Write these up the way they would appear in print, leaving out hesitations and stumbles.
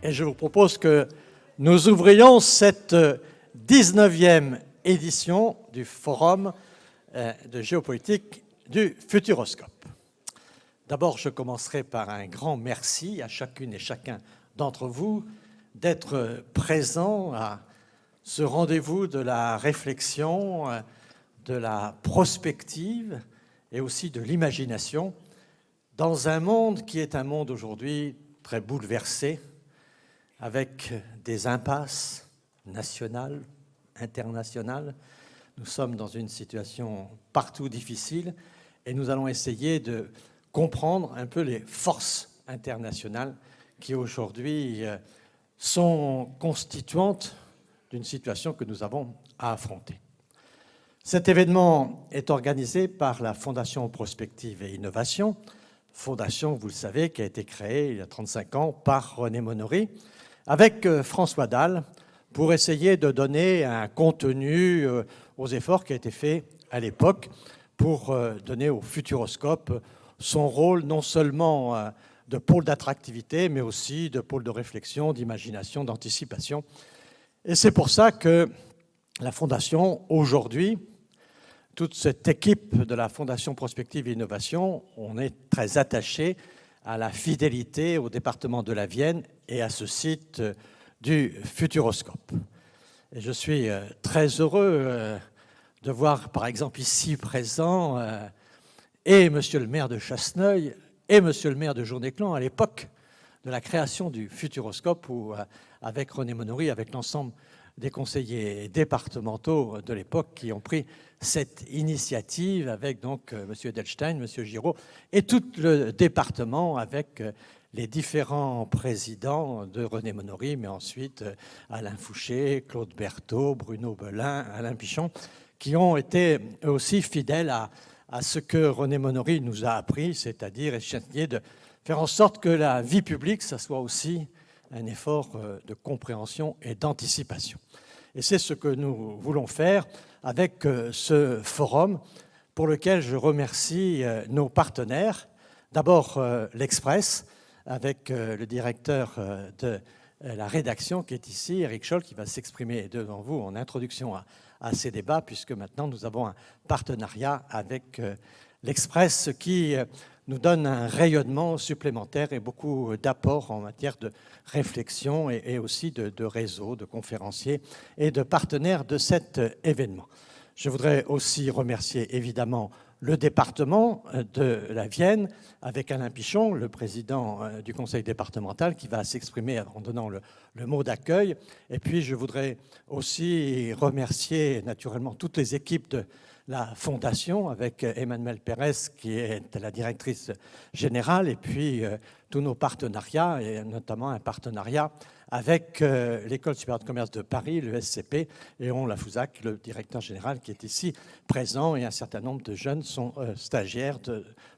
et je vous propose que nous ouvrions cette 19e édition du Forum de géopolitique du Futuroscope. D'abord, je commencerai par un grand merci à chacune et chacun d'entre vous d'être présents à ce rendez-vous de la réflexion, de la prospective et aussi de l'imagination dans un monde qui est un monde aujourd'hui très bouleversé, avec des impasses nationales, internationales. Nous sommes dans une situation partout difficile et nous allons essayer de comprendre un peu les forces internationales qui aujourd'hui sont constituantes d'une situation que nous avons à affronter. Cet événement est organisé par la Fondation Prospective et Innovation, fondation, vous le savez, qui a été créée il y a 35 ans par René Monory, avec François Dalle, pour essayer de donner un contenu aux efforts qui ont été faits à l'époque pour donner au Futuroscope son rôle non seulement de pôle d'attractivité, mais aussi de pôle de réflexion, d'imagination, d'anticipation. Et c'est pour ça que la Fondation, aujourd'hui, toute cette équipe de la Fondation Prospective et Innovation, on est très attaché à la fidélité au département de la Vienne et à ce site du Futuroscope. Et je suis très heureux de voir, par exemple, ici présent et monsieur le maire de Chasseneuil et monsieur le maire de Journet-Clan à l'époque de la création du Futuroscope, où, avec René Monory, avec l'ensemble des conseillers départementaux de l'époque qui ont pris cette initiative avec donc M. Edelstein, M. Giraud et tout le département avec les différents présidents de René Monory, mais ensuite Alain Fouché, Claude Berthaud, Bruno Belin, Alain Pichon, qui ont été aussi fidèles à ce que René Monory nous a appris, c'est-à-dire essayer de faire en sorte que la vie publique, ça soit aussi un effort de compréhension et d'anticipation. Et c'est ce que nous voulons faire avec ce forum pour lequel je remercie nos partenaires. D'abord l'Express, avec le directeur de la rédaction qui est ici, Eric Scholl, qui va s'exprimer devant vous en introduction à ces débats, puisque maintenant nous avons un partenariat avec l'Express qui nous donne un rayonnement supplémentaire et beaucoup d'apports en matière de réflexion et aussi de réseau, de conférenciers et de partenaires de cet événement. Je voudrais aussi remercier évidemment le département de la Vienne, avec Alain Pichon, le président du conseil départemental, qui va s'exprimer en donnant le mot d'accueil. Et puis je voudrais aussi remercier naturellement toutes les équipes de la Fondation, avec Emmanuelle Pérez, qui est la directrice générale, et puis tous nos partenariats, et notamment un partenariat avec l'École supérieure de commerce de Paris, le SCP, et Léon Lafouzac, le directeur général, qui est ici présent, et un certain nombre de jeunes sont stagiaires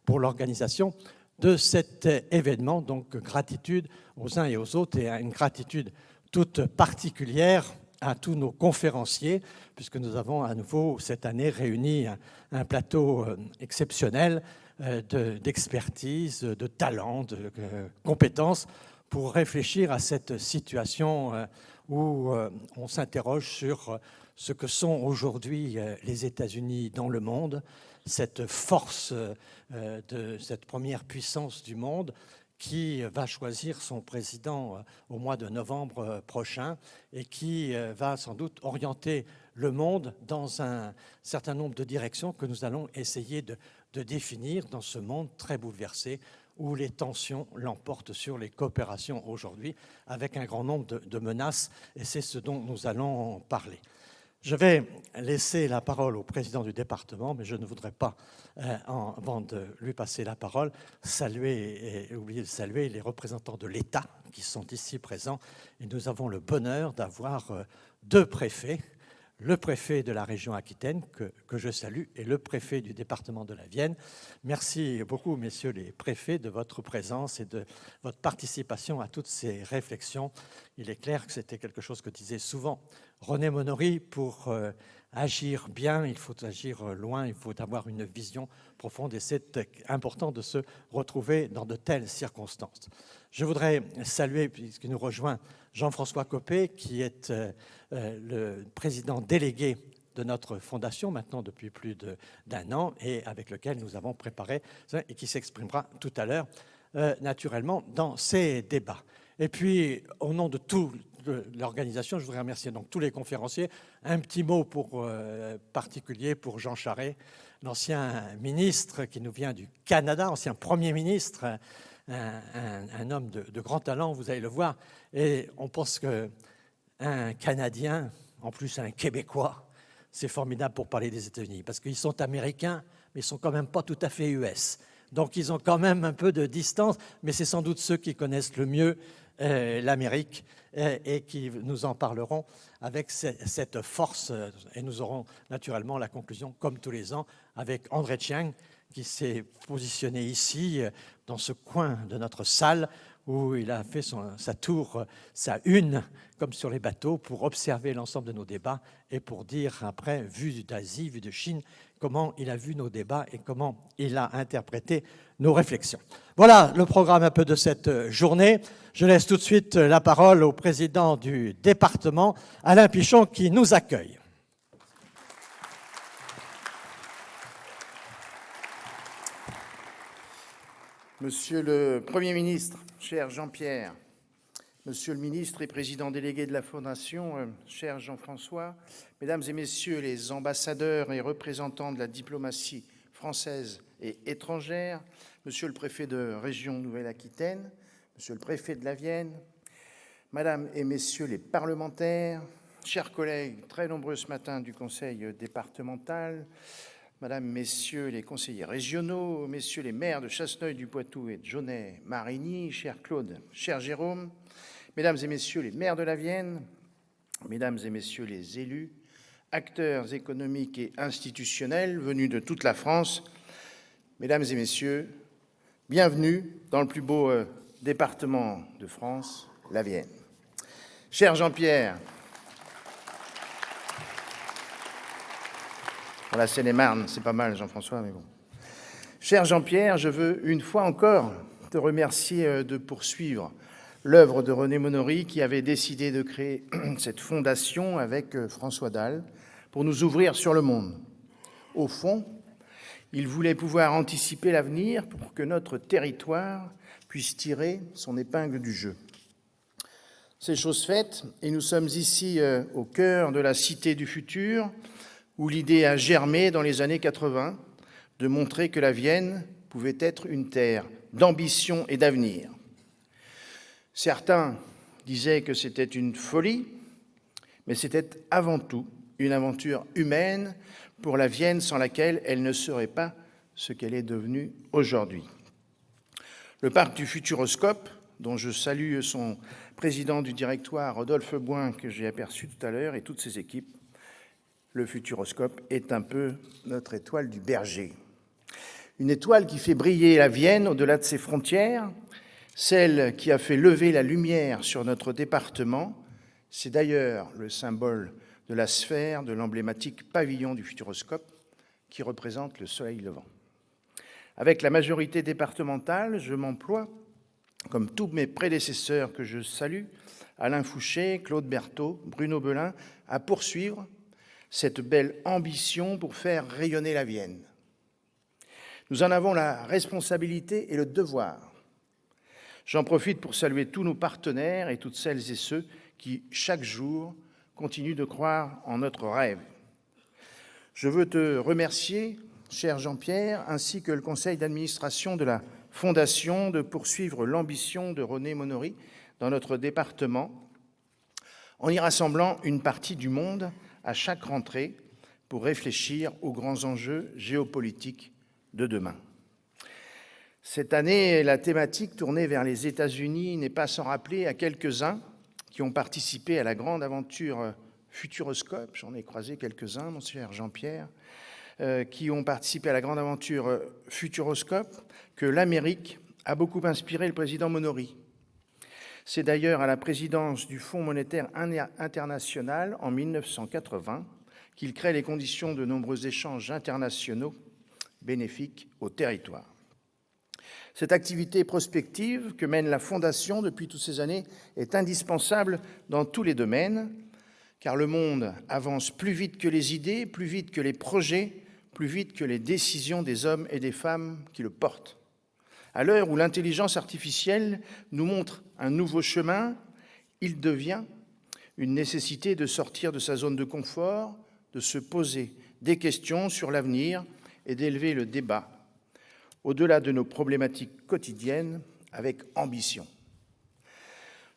pour l'organisation de cet événement. Donc, gratitude aux uns et aux autres, et une gratitude toute particulière à tous nos conférenciers, puisque nous avons à nouveau cette année réuni un plateau exceptionnel d'expertise, de talent, de compétences, pour réfléchir à cette situation où on s'interroge sur ce que sont aujourd'hui les États-Unis dans le monde, cette force de cette première puissance du monde qui va choisir son président au mois de novembre prochain et qui va sans doute orienter le monde dans un certain nombre de directions que nous allons essayer de définir dans ce monde très bouleversé où les tensions l'emportent sur les coopérations aujourd'hui, avec un grand nombre de menaces, et c'est ce dont nous allons parler. Je vais laisser la parole au président du département, mais je ne voudrais pas, avant de lui passer la parole, oublier de saluer les représentants de l'État qui sont ici présents. Et nous avons le bonheur d'avoir deux préfets, le préfet de la région Aquitaine, que je salue, et le préfet du département de la Vienne. Merci beaucoup, messieurs les préfets, de votre présence et de votre participation à toutes ces réflexions. Il est clair que c'était quelque chose que disait souvent René Monory pour agir bien, il faut agir loin, il faut avoir une vision profonde et c'est important de se retrouver dans de telles circonstances. Je voudrais saluer, puisqu'il nous rejoint, Jean-François Copé, qui est le président délégué de notre fondation, maintenant depuis plus d'un an, et avec lequel nous avons préparé, et qui s'exprimera tout à l'heure, naturellement, dans ces débats. Et puis, au nom de toute l'organisation, je voudrais remercier donc tous les conférenciers. Un petit mot particulier pour Jean Charest, l'ancien ministre qui nous vient du Canada, ancien Premier ministre, un homme de grand talent, vous allez le voir. Et on pense qu'un Canadien, en plus un Québécois, c'est formidable pour parler des États-Unis, parce qu'ils sont américains, mais ils ne sont quand même pas tout à fait US. Donc ils ont quand même un peu de distance, mais c'est sans doute ceux qui connaissent le mieux l'Amérique et qui nous en parleront avec cette force. Et nous aurons naturellement la conclusion, comme tous les ans, avec André Chiang, qui s'est positionné ici, dans ce coin de notre salle, où il a fait sa tour, sa une, comme sur les bateaux, pour observer l'ensemble de nos débats et pour dire après, vu d'Asie, vu de Chine, comment il a vu nos débats et comment il a interprété nos réflexions. Voilà le programme un peu de cette journée. Je laisse tout de suite la parole au président du département, Alain Pichon, qui nous accueille. Monsieur le Premier ministre, cher Jean-Pierre, Monsieur le ministre et président délégué de la Fondation, cher Jean-François, Mesdames et Messieurs les ambassadeurs et représentants de la diplomatie française et étrangère, Monsieur le préfet de région Nouvelle-Aquitaine, Monsieur le préfet de la Vienne, Madame et Messieurs les parlementaires, chers collègues très nombreux ce matin du Conseil départemental, Madame, Messieurs les conseillers régionaux, Messieurs les maires de Chasseneuil-du-Poitou et de Jaunay-Marigny, cher Claude, cher Jérôme, Mesdames et Messieurs les maires de la Vienne, Mesdames et Messieurs les élus, acteurs économiques et institutionnels venus de toute la France, Mesdames et Messieurs, bienvenue dans le plus beau département de France, la Vienne. Cher Jean-Pierre, la Seine-et-Marne, c'est pas mal, Jean-François, mais bon. Cher Jean-Pierre, je veux une fois encore te remercier de poursuivre l'œuvre de René Monory, qui avait décidé de créer cette fondation avec François Dalle pour nous ouvrir sur le monde. Au fond, il voulait pouvoir anticiper l'avenir pour que notre territoire puisse tirer son épingle du jeu. C'est chose faite, et nous sommes ici au cœur de la Cité du futur, où l'idée a germé dans les années 80 de montrer que la Vienne pouvait être une terre d'ambition et d'avenir. Certains disaient que c'était une folie, mais c'était avant tout une aventure humaine pour la Vienne sans laquelle elle ne serait pas ce qu'elle est devenue aujourd'hui. Le parc du Futuroscope, dont je salue son président du directoire, Rodolphe Boin, que j'ai aperçu tout à l'heure, et toutes ses équipes, le Futuroscope est un peu notre étoile du berger. Une étoile qui fait briller la Vienne au-delà de ses frontières, celle qui a fait lever la lumière sur notre département. C'est d'ailleurs le symbole de la sphère de l'emblématique pavillon du Futuroscope qui représente le soleil levant. Avec la majorité départementale, je m'emploie, comme tous mes prédécesseurs que je salue, Alain Fouché, Claude Berthaud, Bruno Belin, à poursuivre cette belle ambition pour faire rayonner la Vienne. Nous en avons la responsabilité et le devoir. J'en profite pour saluer tous nos partenaires et toutes celles et ceux qui, chaque jour, continuent de croire en notre rêve. Je veux te remercier, cher Jean-Pierre, ainsi que le conseil d'administration de la Fondation, de poursuivre l'ambition de René Monory dans notre département, en y rassemblant une partie du monde à chaque rentrée pour réfléchir aux grands enjeux géopolitiques de demain. Cette année, la thématique tournée vers les États-Unis n'est pas sans rappeler à quelques-uns qui ont participé à la grande aventure Futuroscope, j'en ai croisé quelques-uns, mon cher Jean-Pierre, qui ont participé à la grande aventure Futuroscope, que l'Amérique a beaucoup inspiré le président Monory. C'est d'ailleurs à la présidence du Fonds monétaire international en 1980 qu'il crée les conditions de nombreux échanges internationaux bénéfiques au territoire. Cette activité prospective que mène la Fondation depuis toutes ces années est indispensable dans tous les domaines, car le monde avance plus vite que les idées, plus vite que les projets, plus vite que les décisions des hommes et des femmes qui le portent. À l'heure où l'intelligence artificielle nous montre un nouveau chemin, il devient une nécessité de sortir de sa zone de confort, de se poser des questions sur l'avenir et d'élever le débat au-delà de nos problématiques quotidiennes avec ambition.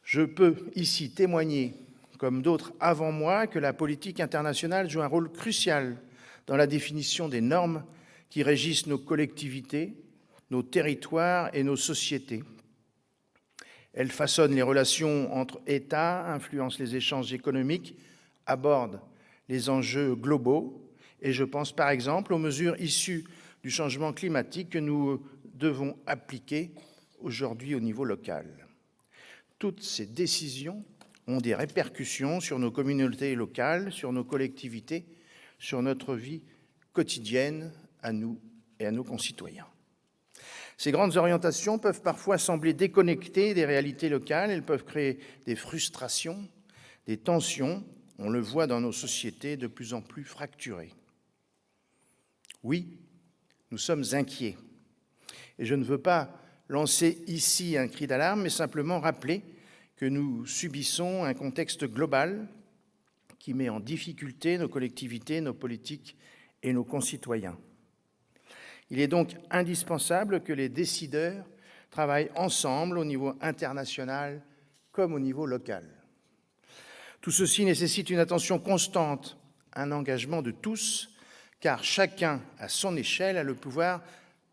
Je peux ici témoigner, comme d'autres avant moi, que la politique internationale joue un rôle crucial dans la définition des normes qui régissent nos collectivités, nos territoires et nos sociétés. Elle façonne les relations entre États, influence les échanges économiques, aborde les enjeux globaux, et je pense par exemple aux mesures issues du changement climatique que nous devons appliquer aujourd'hui au niveau local. Toutes ces décisions ont des répercussions sur nos communautés locales, sur nos collectivités, sur notre vie quotidienne à nous et à nos concitoyens. Ces grandes orientations peuvent parfois sembler déconnectées des réalités locales, elles peuvent créer des frustrations, des tensions, on le voit dans nos sociétés de plus en plus fracturées. Oui, nous sommes inquiets. Et je ne veux pas lancer ici un cri d'alarme, mais simplement rappeler que nous subissons un contexte global qui met en difficulté nos collectivités, nos politiques et nos concitoyens. Il est donc indispensable que les décideurs travaillent ensemble au niveau international comme au niveau local. Tout ceci nécessite une attention constante, un engagement de tous, car chacun, à son échelle, a le pouvoir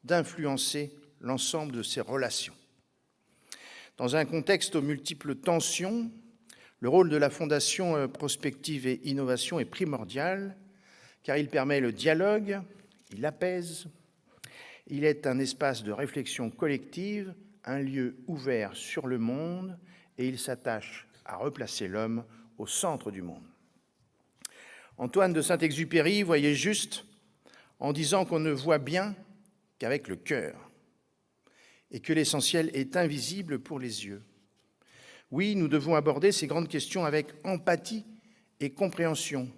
d'influencer l'ensemble de ses relations. Dans un contexte aux multiples tensions, le rôle de la Fondation Prospective et Innovation est primordial, car il permet le dialogue, il apaise, il est un espace de réflexion collective, un lieu ouvert sur le monde, et il s'attache à replacer l'homme au centre du monde. Antoine de Saint-Exupéry voyait juste en disant qu'on ne voit bien qu'avec le cœur et que l'essentiel est invisible pour les yeux. Oui, nous devons aborder ces grandes questions avec empathie et compréhension,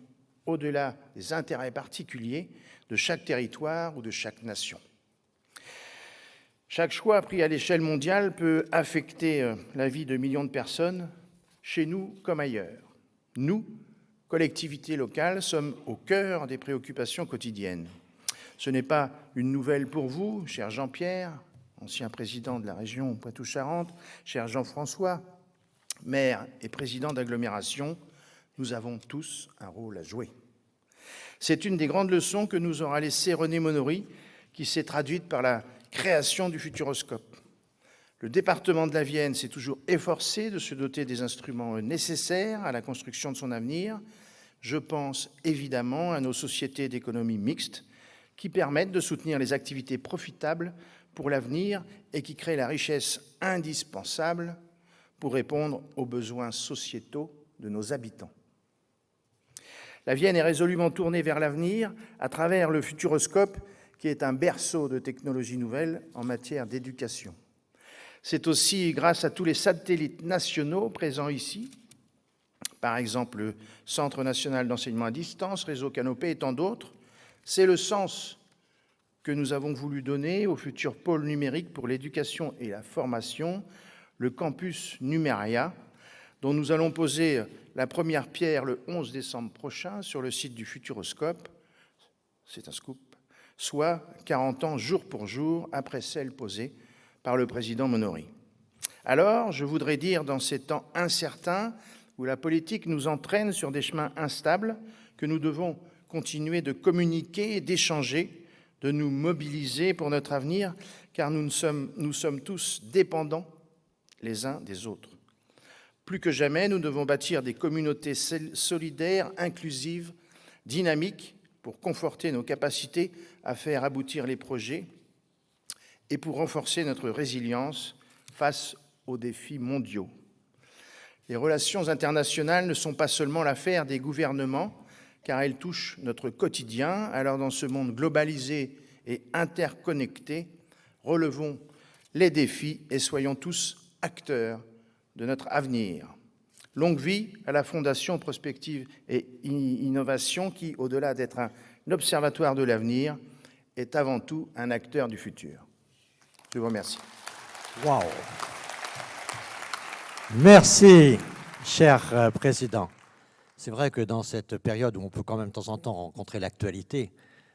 au-delà des intérêts particuliers de chaque territoire ou de chaque nation. Chaque choix pris à l'échelle mondiale peut affecter la vie de millions de personnes, chez nous comme ailleurs. Nous, collectivités locales, sommes au cœur des préoccupations quotidiennes. Ce n'est pas une nouvelle pour vous, cher Jean-Pierre, ancien président de la région Poitou-Charentes, cher Jean-François, maire et président d'agglomération, nous avons tous un rôle à jouer. C'est une des grandes leçons que nous aura laissée René Monory, qui s'est traduite par la création du Futuroscope. Le département de la Vienne s'est toujours efforcé de se doter des instruments nécessaires à la construction de son avenir. Je pense évidemment à nos sociétés d'économie mixte qui permettent de soutenir les activités profitables pour l'avenir et qui créent la richesse indispensable pour répondre aux besoins sociétaux de nos habitants. La Vienne est résolument tournée vers l'avenir à travers le Futuroscope, qui est un berceau de technologies nouvelles en matière d'éducation. C'est aussi grâce à tous les satellites nationaux présents ici, par exemple le Centre national d'enseignement à distance, Réseau Canopé et tant d'autres, c'est le sens que nous avons voulu donner au futur pôle numérique pour l'éducation et la formation, le campus Numéria, dont nous allons poser la première pierre le 11 décembre prochain sur le site du Futuroscope. C'est un scoop. Soit 40 ans jour pour jour après celle posée par le président Monory. Alors, je voudrais dire, dans ces temps incertains, où la politique nous entraîne sur des chemins instables, que nous devons continuer de communiquer et d'échanger, de nous mobiliser pour notre avenir, car nous sommes tous dépendants les uns des autres. Plus que jamais, nous devons bâtir des communautés solidaires, inclusives, dynamiques, pour conforter nos capacités à faire aboutir les projets et pour renforcer notre résilience face aux défis mondiaux. Les relations internationales ne sont pas seulement l'affaire des gouvernements, car elle touche notre quotidien. Alors dans ce monde globalisé et interconnecté, relevons les défis et soyons tous acteurs de notre avenir. Longue vie à la Fondation Prospective et Innovation qui, au-delà d'être un observatoire de l'avenir, est avant tout un acteur du futur. Je vous remercie. Wow. Merci, cher Président. C'est vrai que dans cette période où on peut quand même de temps en temps rencontrer l'actualité,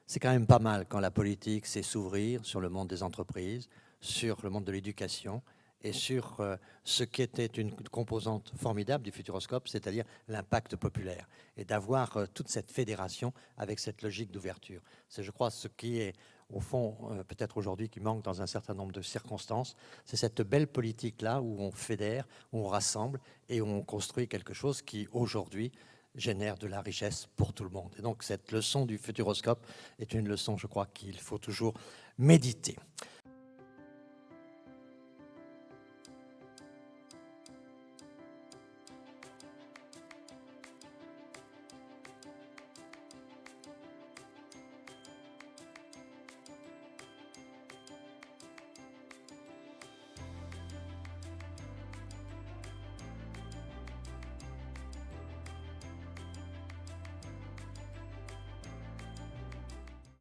c'est quand même pas mal quand la politique sait s'ouvrir sur le monde des entreprises, sur le monde de l'éducation et sur ce qui était une composante formidable du Futuroscope, c'est-à-dire l'impact populaire, et d'avoir toute cette fédération avec cette logique d'ouverture. C'est, je crois, ce qui est, au fond, peut-être aujourd'hui, qui manque dans un certain nombre de circonstances, c'est cette belle politique-là où on fédère, où on rassemble et où on construit quelque chose qui, aujourd'hui, génère de la richesse pour tout le monde. Et donc, cette leçon du Futuroscope est une leçon, je crois, qu'il faut toujours méditer.